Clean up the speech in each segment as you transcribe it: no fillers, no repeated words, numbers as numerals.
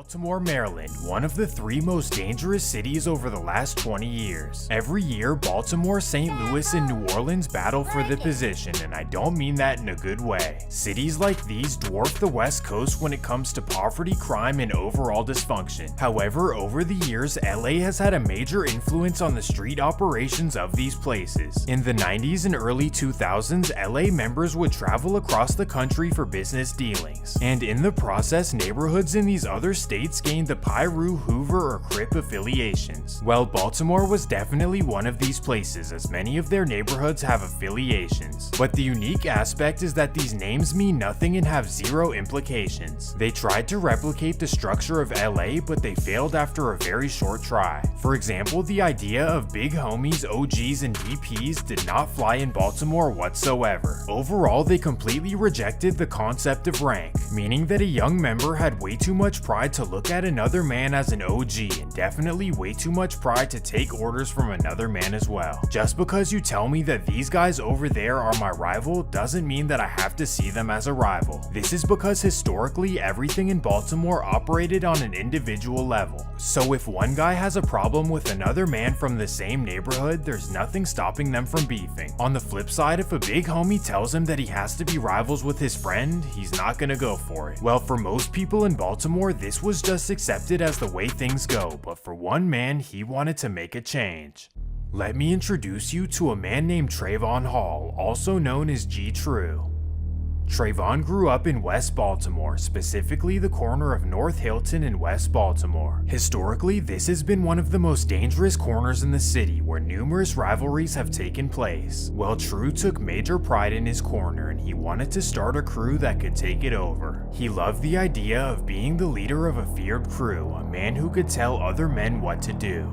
Baltimore, Maryland, one of the three most dangerous cities over the last 20 years. Every year, Baltimore, St. Louis, and New Orleans battle for the position, and I don't mean that in a good way. Cities like these dwarf the West Coast when it comes to poverty, crime, and overall dysfunction. However, over the years, LA has had a major influence on the street operations of these places. In the 90s and early 2000s, LA members would travel across the country for business dealings, and in the process, neighborhoods in these other states gained the Piru, Hoover, or Crip affiliations. Well, Baltimore was definitely one of these places, as many of their neighborhoods have affiliations. But the unique aspect is that these names mean nothing and have zero implications. They tried to replicate the structure of LA, but they failed after a very short try. For example, the idea of big homies, OGs, and DPs did not fly in Baltimore whatsoever. Overall, they completely rejected the concept of rank, meaning that a young member had way too much pride to look at another man as an OG, and definitely way too much pride to take orders from another man as well. Just because you tell me that these guys over there are my rival doesn't mean that I have to see them as a rival. This is because historically everything in Baltimore operated on an individual level. So if one guy has a problem with another man from the same neighborhood, there's nothing stopping them from beefing. On the flip side, if a big homie tells him that he has to be rivals with his friend, he's not gonna go for it. Well, for most people in Baltimore, this was just accepted as the way things go, but for one man, he wanted to make a change. Let me introduce you to a man named Trayvon Hall, also known as G. True. Trayvon grew up in West Baltimore, specifically the corner of North Hilton and West Baltimore. Historically, this has been one of the most dangerous corners in the city, where numerous rivalries have taken place. Well, True took major pride in his corner, and he wanted to start a crew that could take it over. He loved the idea of being the leader of a feared crew, a man who could tell other men what to do.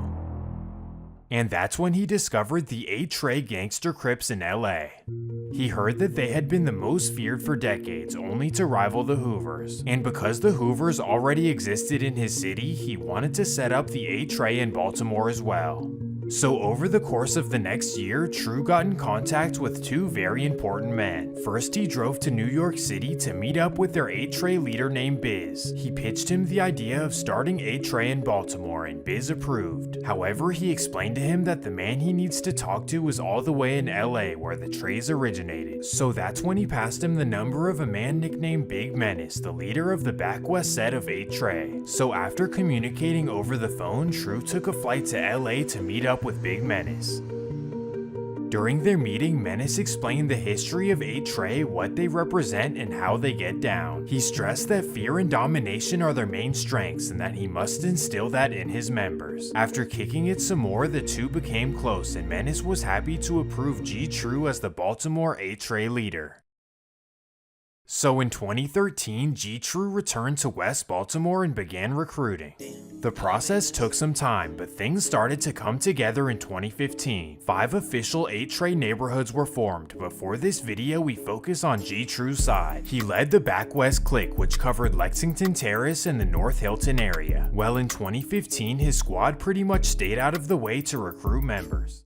And that's when he discovered the 8 Trey gangster Crips in LA. He heard that they had been the most feared for decades, only to rival the Hoovers. And because the Hoovers already existed in his city, he wanted to set up the 8 Trey in Baltimore as well. So over the course of the next year, True got in contact with two very important men. First, he drove to New York City to meet up with their 8 Trey leader named Biz. He pitched him the idea of starting 8 Trey in Baltimore, and Biz approved. However, he explained to him that the man he needs to talk to was all the way in LA, where the Treys originated. So that's when he passed him the number of a man nicknamed Big Menace, the leader of the back west set of 8 Trey. So after communicating over the phone, True took a flight to LA to meet up with Big Menace. During their meeting, Menace explained the history of 8 Trey, what they represent, and how they get down. He stressed that fear and domination are their main strengths, and that he must instill that in his members. After kicking it some more, the two became close, and Menace was happy to approve G. True as the Baltimore 8 Trey leader. So in 2013, G. True returned to West Baltimore and began recruiting. The process took some time, but things started to come together in 2015. 5 official 8 Trey neighborhoods were formed, but for this video we focus on G. True's side. He led the Back West clique, which covered Lexington Terrace and the North Hilton area. Well, in 2015, his squad pretty much stayed out of the way to recruit members.